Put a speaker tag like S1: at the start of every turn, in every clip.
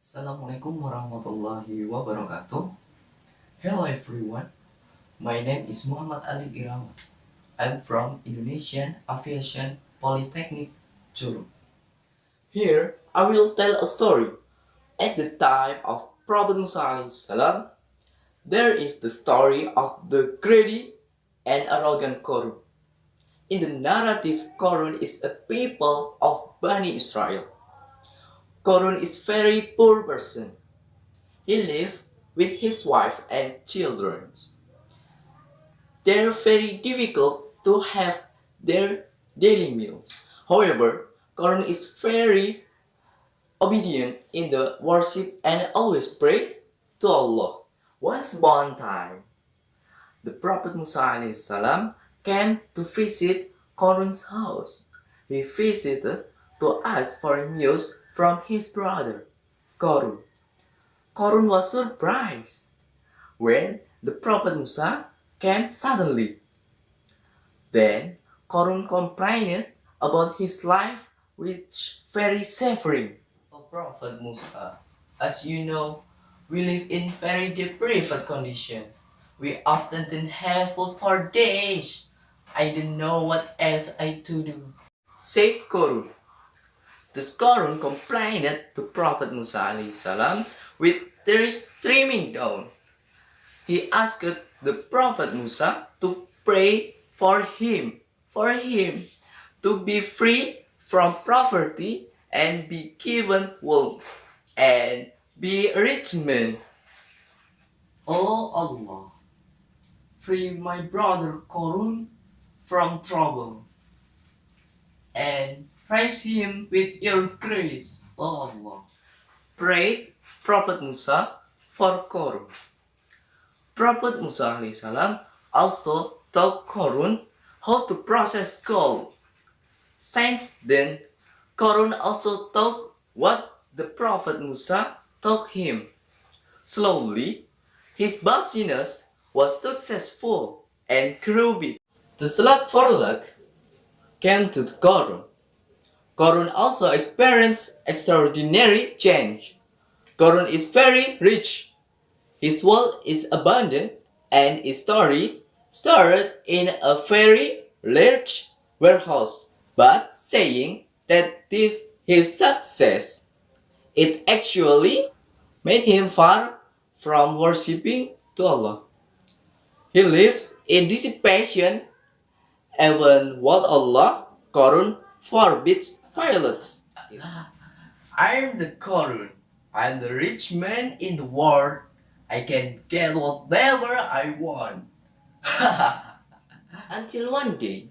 S1: Assalamualaikum warahmatullahi wabarakatuh. Hello everyone, my name is Muhammad Ali Irawan. I'm from Indonesian Aviation Politeknik, Curug. Here, I will tell a story. At the time of Prophet Musa alaihi salam, there is the story of the greedy and arrogant Curug. In the narrative, Curug is a people of Bani Israel. Curug is very poor person. He lived with his wife and children. They're very difficult to have their daily meals. However, Korun is very obedient in the worship and always pray to Allah. Once upon a time, the Prophet Musa alaihi salam came to visit Korun's house. He visited to ask for news from his brother, Korun. Korun was surprised when the Prophet Musa came suddenly. Then Korun complained about his life which very suffering. O Prophet Musa, as you know, we live in very deprived condition. We often didn't have food for days. I didn't know what else I to do, said Korun. Thus Korun complained to Prophet Musa alaihi salam with tears streaming down. He asked the Prophet Musa to pray for him to be free from poverty and be given wealth and be a rich man. Oh Allah, free my brother Korun from trouble and praise him with your grace, oh Allah. Prayed Prophet Musa for Korun. Prophet Musa alaihi salam also taught Korun how to process gold. Since then, Korun also taught what the Prophet Musa taught him. Slowly, his business was successful and grew big. The slot for luck came to Korun. Korun also experienced extraordinary change. Korun is very rich. His wealth is abundant and his story started in a very large warehouse. But saying that this his success, it actually made him far from worshipping to Allah. He lives in dissipation even what Allah, Korun, forbids violence. I'm the Korun. I'm the rich man in the world. I can get whatever I want. Until one day,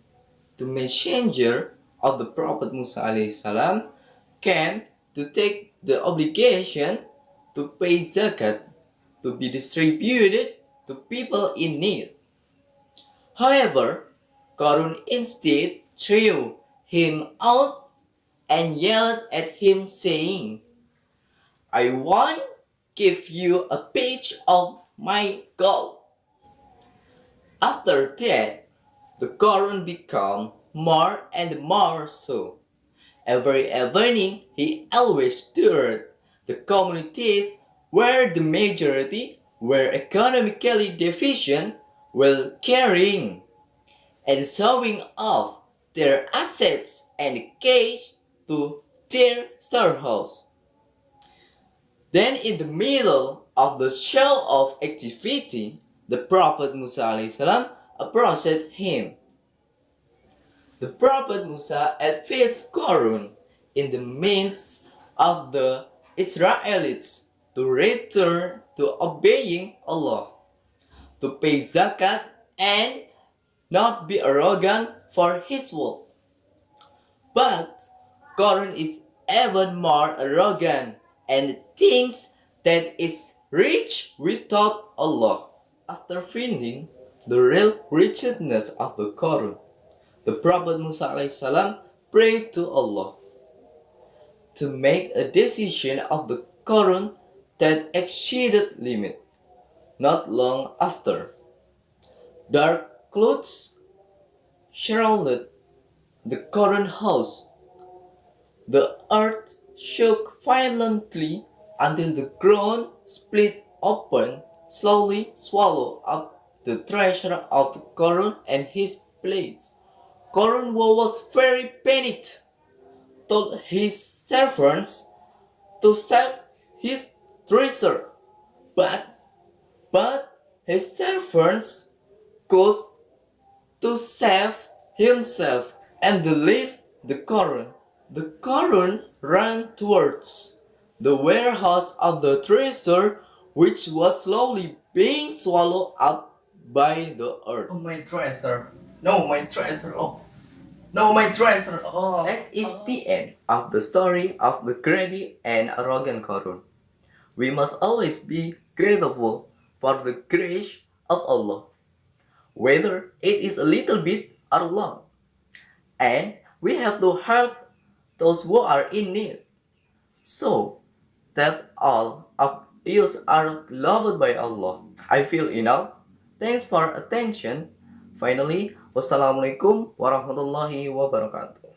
S1: the messenger of the Prophet Musa alaihi salam came to take the obligation to pay zakat to be distributed to people in need. However, Korun instead threw him out and yelled at him saying, I won't give you a pinch of my gold. After that, the Korun became more and more so. Every evening, he always toured the communities where the majority were economically deficient while carrying and showing off their assets and cash to their storehouse. Then in the middle of the show of activity, the Prophet Musa alaihi salam approached him. The Prophet Musa advised Korun in the midst of the Israelites to return to obeying Allah, to pay zakat and not be arrogant for his wealth. But Korun is even more arrogant and thinks that is rich without Allah. After finding the real wretchedness of the Korun, the Prophet Musa alaihi salam prayed to Allah to make a decision of the Korun that exceeded limit. Not long after, dark clouds shrouded the Korun house. The earth shook violently until the ground split open, slowly swallow up the treasure of Korun and his plates. Korun was very panicked, told his servants to save his treasure, but his servants could to save himself and leave the Korun. The Korun ran towards the warehouse of the treasure, which was slowly being swallowed up by the earth. Oh, my treasure! No, my treasure! Oh, no, my treasure! Oh, that is the end of the story of the greedy and arrogant Korun. We must always be grateful for the grace of Allah, whether it is a little bit or a lot. And we have to help those who are in need. So that all of you are loved by Allah. I feel enough. Thanks for attention. Finally, wassalamualaikum warahmatullahi wabarakatuh.